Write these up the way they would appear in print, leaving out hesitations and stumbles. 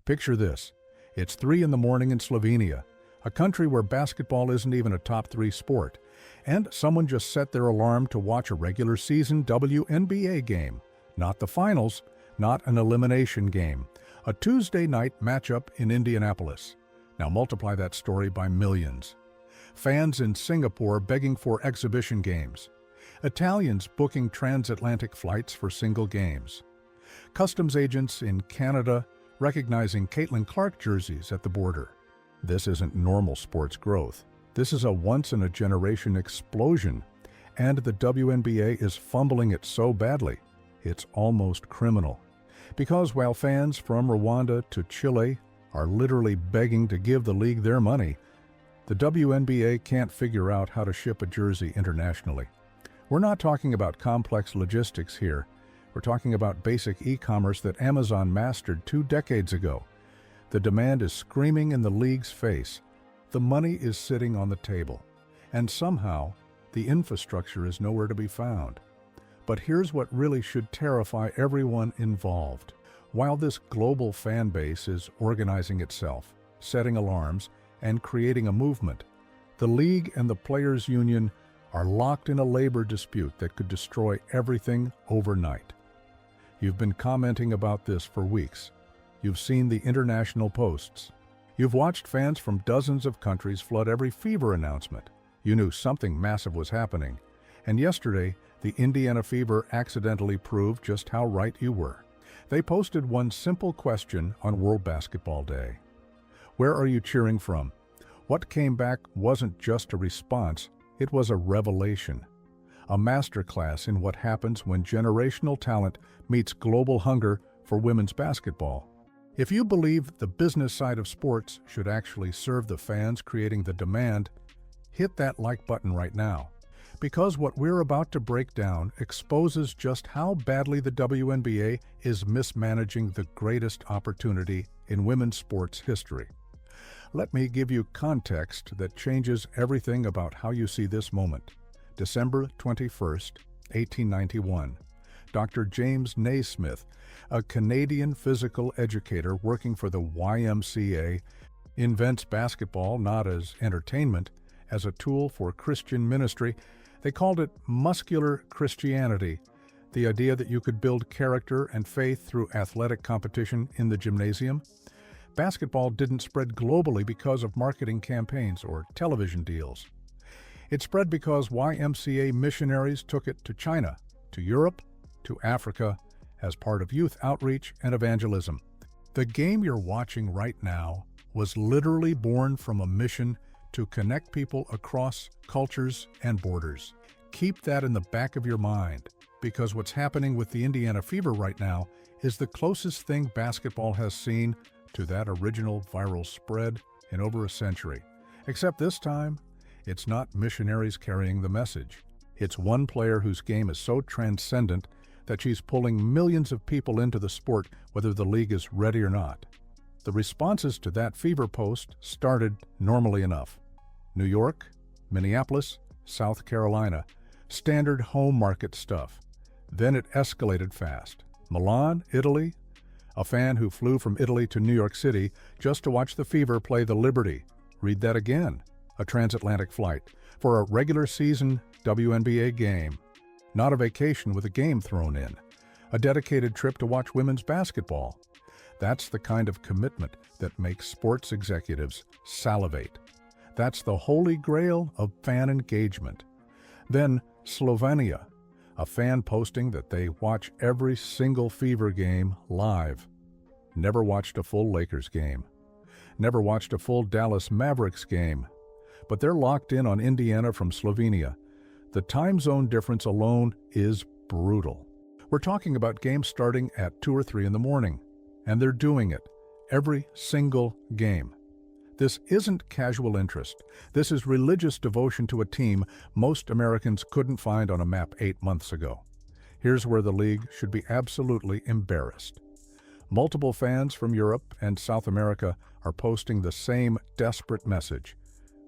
Picture this. It's 3 in the morning in Slovenia, a country where basketball isn't even a top 3 sport, and someone just set their alarm to watch a regular season WNBA game. Not the finals, not an elimination game. A Tuesday night matchup in Indianapolis. Now multiply that story by millions. Fans in Singapore begging for exhibition games. Italians booking transatlantic flights for single games. Customs agents in Canada recognizing Caitlin Clark jerseys at the border. This isn't normal sports growth. This is a once-in-a-generation explosion, and the WNBA is fumbling it so badly, it's almost criminal. Because while fans from Rwanda to Chile are literally begging to give the league their money, the WNBA can't figure out how to ship a jersey internationally. We're not talking about complex logistics here. We're talking about basic e-commerce that Amazon mastered 2 decades ago. The demand is screaming in the league's face. The money is sitting on the table. And somehow, the infrastructure is nowhere to be found. But here's what really should terrify everyone involved. While this global fan base is organizing itself, setting alarms, and creating a movement, the league and the players' union are locked in a labor dispute that could destroy everything overnight. You've been commenting about this for weeks. You've seen the international posts. You've watched fans from dozens of countries flood every Fever announcement. You knew something massive was happening. And yesterday, the Indiana Fever accidentally proved just how right you were. They posted one simple question on World Basketball Day. Where are you cheering from? What came back wasn't just a response, it was a revelation. A masterclass in what happens when generational talent meets global hunger for women's basketball. If you believe the business side of sports should actually serve the fans creating the demand, hit that like button right now. Because what we're about to break down exposes just how badly the WNBA is mismanaging the greatest opportunity in women's sports history. Let me give you context that changes everything about how you see this moment. December 21st, 1891. Dr. James Naismith, a Canadian physical educator working for the YMCA, invents basketball not as entertainment, as a tool for Christian ministry. They called it muscular Christianity, the idea that you could build character and faith through athletic competition in the gymnasium. Basketball didn't spread globally because of marketing campaigns or television deals. It spread because YMCA missionaries took it to China, to Europe, to Africa, as part of youth outreach and evangelism. The game you're watching right now was literally born from a mission to connect people across cultures and borders. Keep that in the back of your mind, because what's happening with the Indiana Fever right now is the closest thing basketball has seen to that original viral spread in over a century. Except this time, it's not missionaries carrying the message. It's one player whose game is so transcendent that she's pulling millions of people into the sport whether the league is ready or not. The responses to that Fever post started normally enough. New York, Minneapolis, South Carolina, standard home market stuff. Then it escalated fast. Milan, Italy, a fan who flew from Italy to New York City just to watch the Fever play the Liberty. Read that again. A transatlantic flight for a regular season WNBA game. Not a vacation with a game thrown in. A dedicated trip to watch women's basketball. That's the kind of commitment that makes sports executives salivate. That's the holy grail of fan engagement. Then Slovenia, a fan posting that they watch every single Fever game live. Never watched a full Lakers game. Never watched a full Dallas Mavericks game. But they're locked in on Indiana from Slovenia. The time zone difference alone is brutal. We're talking about games starting at 2 or 3 in the morning, and they're doing it every single game. This isn't casual interest. This is religious devotion to a team most Americans couldn't find on a map 8 months ago. Here's where the league should be absolutely embarrassed. Multiple fans from Europe and South America are posting the same desperate message.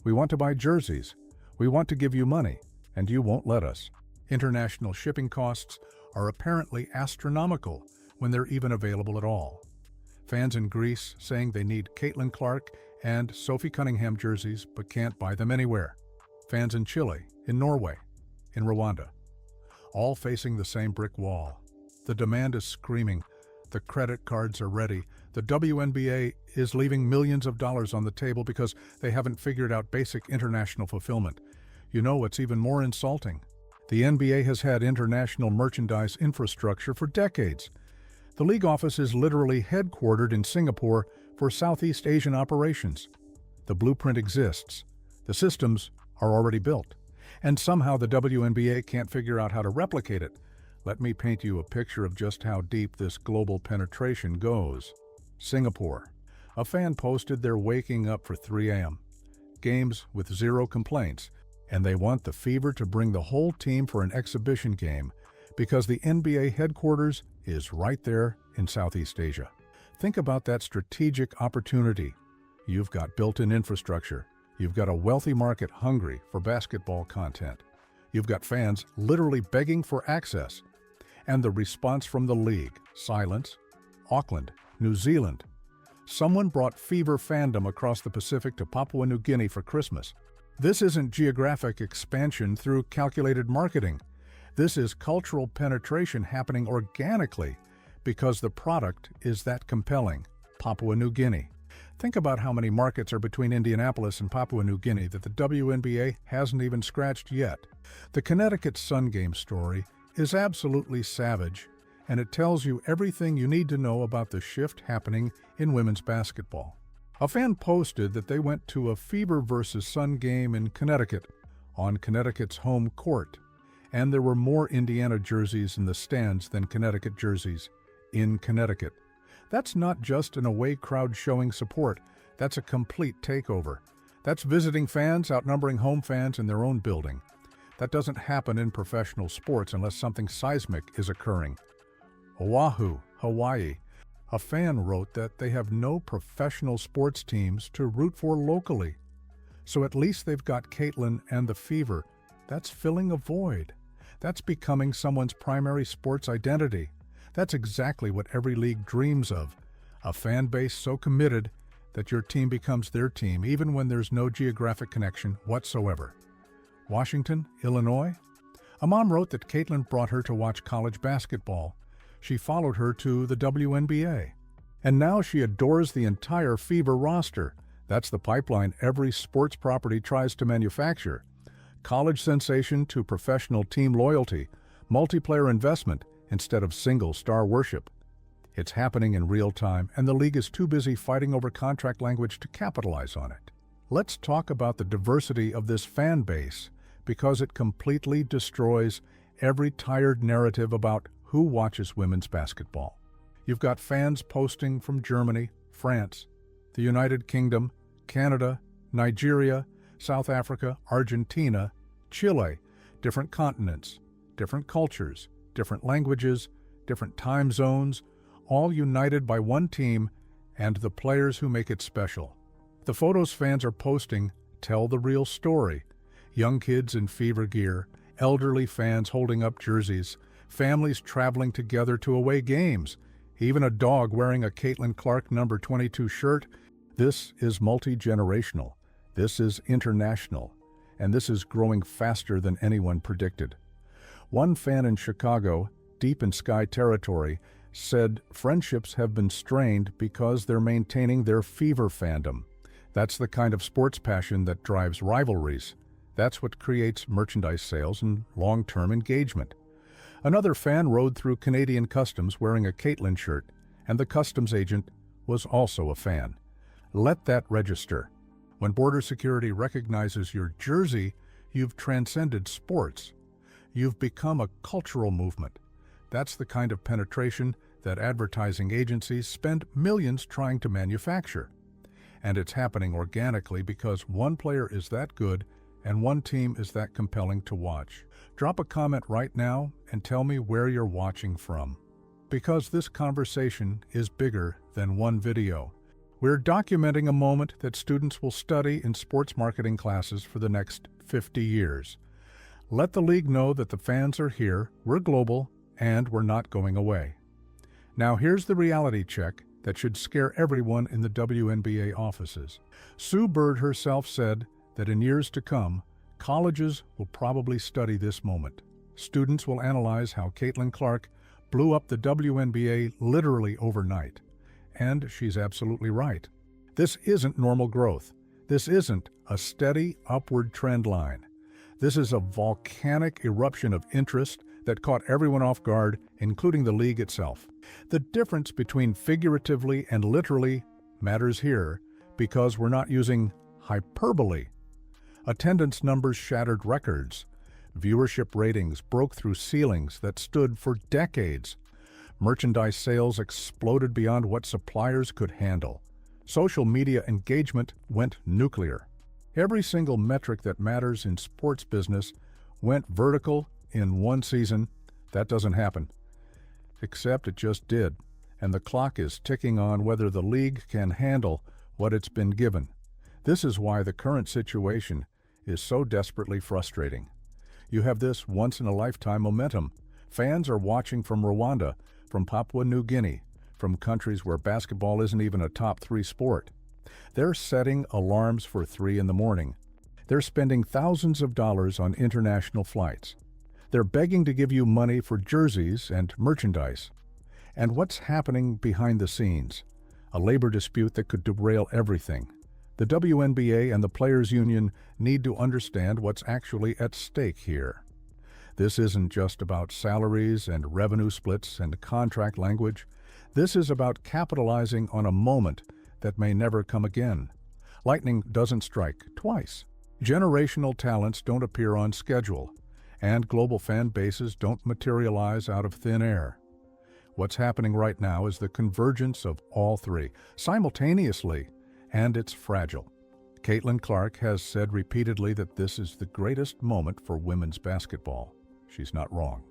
We want to buy jerseys. We want to give you money, and you won't let us. International shipping costs are apparently astronomical when they're even available at all. Fans in Greece saying they need Caitlin Clark and Sophie Cunningham jerseys but can't buy them anywhere. Fans in Chile, in Norway, in Rwanda, all facing the same brick wall. The demand is screaming. The credit cards are ready. The WNBA is leaving millions of dollars on the table because they haven't figured out basic international fulfillment. You know what's even more insulting? The NBA has had international merchandise infrastructure for decades. The league office is literally headquartered in Singapore for Southeast Asian operations. The blueprint exists. The systems are already built. And somehow the WNBA can't figure out how to replicate it. Let me paint you a picture of just how deep this global penetration goes. Singapore. A fan posted they're waking up for 3 a.m. Games with 0 complaints, and they want the Fever to bring the whole team for an exhibition game because the NBA headquarters is right there in Southeast Asia. Think about that strategic opportunity. You've got built-in infrastructure. You've got a wealthy market hungry for basketball content. You've got fans literally begging for access. And the response from the league: silence. Auckland, New Zealand. Someone brought Fever fandom across the Pacific to Papua New Guinea for Christmas. This isn't geographic expansion through calculated marketing. This is cultural penetration happening organically because the product is that compelling. Papua New Guinea. Think about how many markets are between Indianapolis and Papua New Guinea that the WNBA hasn't even scratched yet. The Connecticut Sun Game story is absolutely savage, and it tells you everything you need to know about the shift happening in women's basketball. A fan posted that they went to a Fever versus Sun game in Connecticut, on Connecticut's home court, and there were more Indiana jerseys in the stands than Connecticut jerseys in Connecticut. That's not just an away crowd showing support, that's a complete takeover. That's visiting fans outnumbering home fans in their own building. That doesn't happen in professional sports unless something seismic is occurring. Oahu, Hawaii. A fan wrote that they have no professional sports teams to root for locally. So at least they've got Caitlin and the Fever. That's filling a void. That's becoming someone's primary sports identity. That's exactly what every league dreams of. A fan base so committed that your team becomes their team, even when there's no geographic connection whatsoever. Washington, Illinois. A mom wrote that Caitlin brought her to watch college basketball. She followed her to the WNBA. And now she adores the entire Fever roster. That's the pipeline every sports property tries to manufacture. College sensation to professional team loyalty, multiplayer investment instead of single star worship. It's happening in real time, and the league is too busy fighting over contract language to capitalize on it. Let's talk about the diversity of this fan base, because it completely destroys every tired narrative about who watches women's basketball. You've got fans posting from Germany, France, the United Kingdom, Canada, Nigeria, South Africa, Argentina, Chile, different continents, different cultures, different languages, different time zones, all united by one team and the players who make it special. The photos fans are posting tell the real story. Young kids in Fever gear, elderly fans holding up jerseys, families traveling together to away games, even a dog wearing a Caitlin Clark number 22 shirt. This is multi-generational. This is international. And this is growing faster than anyone predicted. One fan in Chicago, deep in Sky territory, said friendships have been strained because they're maintaining their Fever fandom. That's the kind of sports passion that drives rivalries. That's what creates merchandise sales and long-term engagement. Another fan rode through Canadian customs wearing a Caitlin shirt, and the customs agent was also a fan. Let that register. When border security recognizes your jersey, you've transcended sports. You've become a cultural movement. That's the kind of penetration that advertising agencies spend millions trying to manufacture. And it's happening organically because one player is that good and one team is that compelling to watch. Drop a comment right now and tell me where you're watching from. Because this conversation is bigger than one video. We're documenting a moment that students will study in sports marketing classes for the next 50 years. Let the league know that the fans are here, we're global, and we're not going away. Now here's the reality check. that should scare everyone in the WNBA offices. Sue Bird herself said that in years to come, colleges will probably study this moment. Students will analyze how Caitlin Clark blew up the WNBA literally overnight. And she's absolutely right. This isn't normal growth. This isn't a steady upward trend line. This is a volcanic eruption of interest that caught everyone off guard, including the league itself. The difference between figuratively and literally matters here because we're not using hyperbole. Attendance numbers shattered records. Viewership ratings broke through ceilings that stood for decades. Merchandise sales exploded beyond what suppliers could handle. Social media engagement went nuclear. Every single metric that matters in sports business went vertical in one season. That doesn't happen. Except it just did, and the clock is ticking on whether the league can handle what it's been given. This is why the current situation is so desperately frustrating. You have this once-in-a-lifetime momentum. Fans are watching from Rwanda, from Papua New Guinea, from countries where basketball isn't even a top 3 sport. They're setting alarms for 3 in the morning. They're spending thousands of dollars on international flights. They're begging to give you money for jerseys and merchandise. And what's happening behind the scenes? A labor dispute that could derail everything. The WNBA and the Players Union need to understand what's actually at stake here. This isn't just about salaries and revenue splits and contract language. This is about capitalizing on a moment that may never come again. Lightning doesn't strike twice. Generational talents don't appear on schedule, and global fan bases don't materialize out of thin air. What's happening right now is the convergence of all three, simultaneously, and it's fragile. Caitlin Clark has said repeatedly that this is the greatest moment for women's basketball. She's not wrong.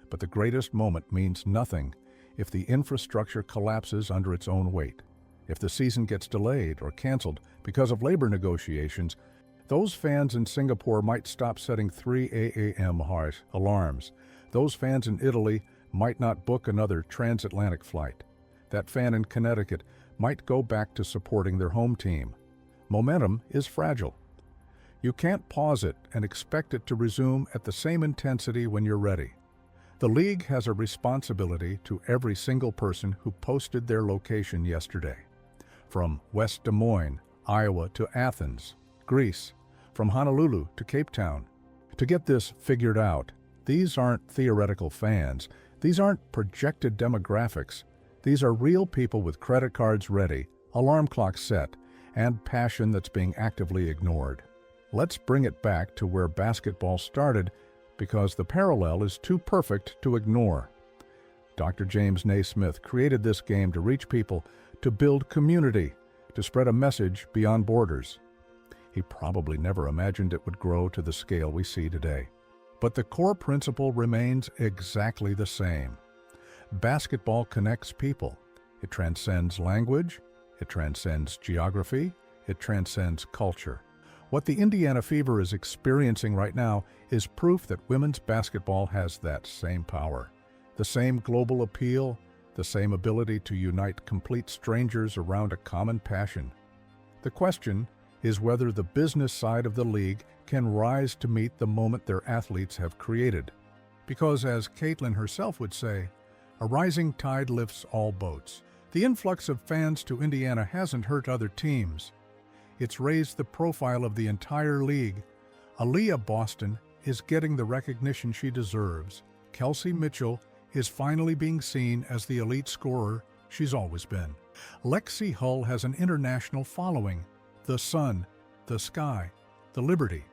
But the greatest moment means nothing if the infrastructure collapses under its own weight. If the season gets delayed or canceled because of labor negotiations, those fans in Singapore might stop setting 3 a.m. harsh alarms. Those fans in Italy might not book another transatlantic flight. That fan in Connecticut might go back to supporting their home team. Momentum is fragile. You can't pause it and expect it to resume at the same intensity when you're ready. The league has a responsibility to every single person who posted their location yesterday. From West Des Moines, Iowa to Athens, Greece, from Honolulu to Cape Town. To get this figured out, these aren't theoretical fans. These aren't projected demographics. These are real people with credit cards ready, alarm clocks set, and passion that's being actively ignored. Let's bring it back to where basketball started because the parallel is too perfect to ignore. Dr. James Naismith created this game to reach people, to build community, to spread a message beyond borders. He probably never imagined it would grow to the scale we see today. But the core principle remains exactly the same. Basketball connects people. It transcends language, it transcends geography, it transcends culture. What the Indiana Fever is experiencing right now is proof that women's basketball has that same power, the same global appeal, the same ability to unite complete strangers around a common passion. The question is whether the business side of the league can rise to meet the moment their athletes have created. Because as Caitlin herself would say, a rising tide lifts all boats. The influx of fans to Indiana hasn't hurt other teams. It's raised the profile of the entire league. Aaliyah Boston is getting the recognition she deserves. Kelsey Mitchell is finally being seen as the elite scorer she's always been. Lexi Hull has an international following. The sun, the sky, the liberty.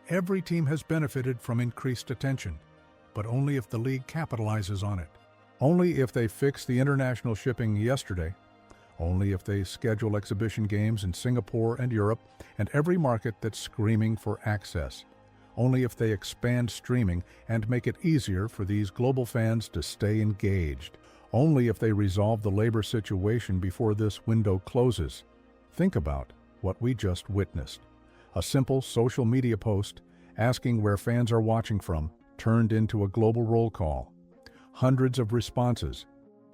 Every team has benefited from increased attention, but only if the league capitalizes on it. Only if they fix the international shipping yesterday. Only if they schedule exhibition games in Singapore and Europe and every market that's screaming for access. Only if they expand streaming and make it easier for these global fans to stay engaged. Only if they resolve the labor situation before this window closes. Think about what we just witnessed. A simple social media post asking where fans are watching from turned into a global roll call. Hundreds of responses,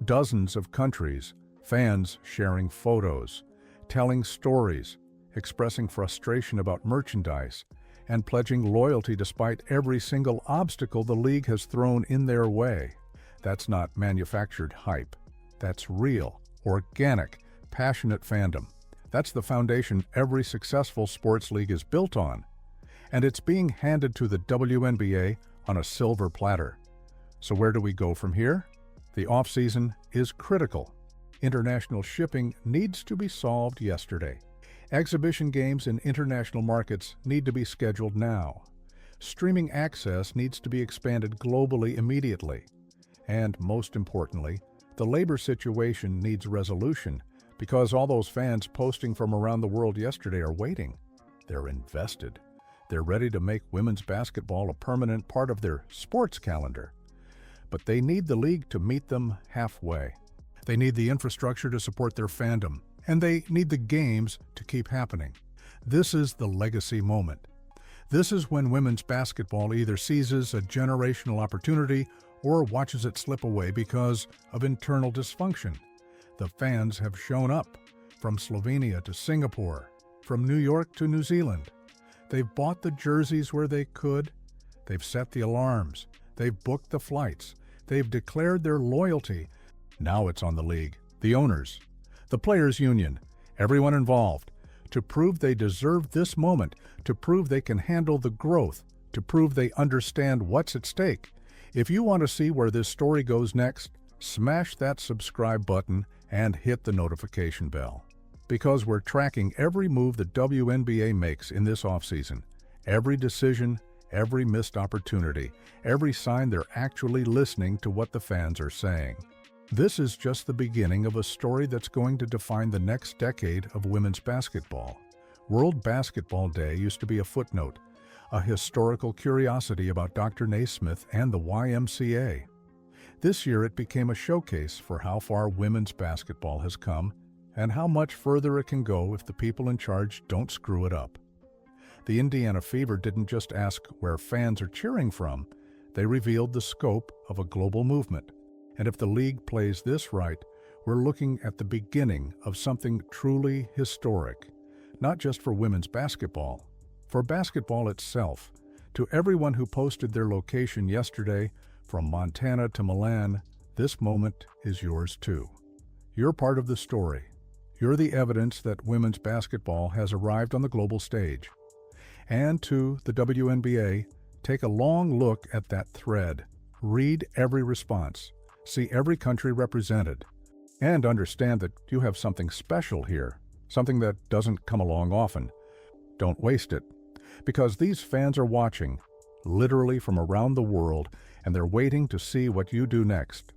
dozens of countries, Fans sharing photos, telling stories, expressing frustration about merchandise, and pledging loyalty despite every single obstacle the league has thrown in their way. That's not manufactured hype. That's real, organic, passionate fandom. That's the foundation every successful sports league is built on. And it's being handed to the WNBA on a silver platter. So where do we go from here? The off-season is critical. International shipping needs to be solved yesterday. Exhibition games in international markets need to be scheduled now. Streaming access needs to be expanded globally immediately. And most importantly, the labor situation needs resolution because all those fans posting from around the world yesterday are waiting. They're invested. They're ready to make women's basketball a permanent part of their sports calendar. But they need the league to meet them halfway. They need the infrastructure to support their fandom, and they need the games to keep happening. This is the legacy moment. This is when women's basketball either seizes a generational opportunity or watches it slip away because of internal dysfunction. The fans have shown up, from Slovenia to Singapore, from New York to New Zealand. They've bought the jerseys where they could. They've set the alarms. They've booked the flights. They've declared their loyalty. Now it's on the league, the owners, the players' union, everyone involved, to prove they deserve this moment, to prove they can handle the growth, to prove they understand what's at stake. If you want to see where this story goes next, smash that subscribe button and hit the notification bell. Because we're tracking every move the WNBA makes in this offseason, every decision, every missed opportunity, every sign they're actually listening to what the fans are saying. This is just the beginning of a story that's going to define the next decade of women's basketball. World Basketball Day used to be a footnote, a historical curiosity about Dr. Naismith and the YMCA. This year it became a showcase for how far women's basketball has come and how much further it can go if the people in charge don't screw it up. The Indiana Fever didn't just ask where fans are cheering from, they revealed the scope of a global movement. And if the league plays this right, we're looking at the beginning of something truly historic, not just for women's basketball, for basketball itself. To everyone who posted their location yesterday, from Montana to Milan, this moment is yours too. You're part of the story. You're the evidence that women's basketball has arrived on the global stage. And to the WNBA, take a long look at that thread. Read every response. See every country represented, and understand that you have something special here, something that doesn't come along often. Don't waste it, because these fans are watching, literally from around the world, and they're waiting to see what you do next.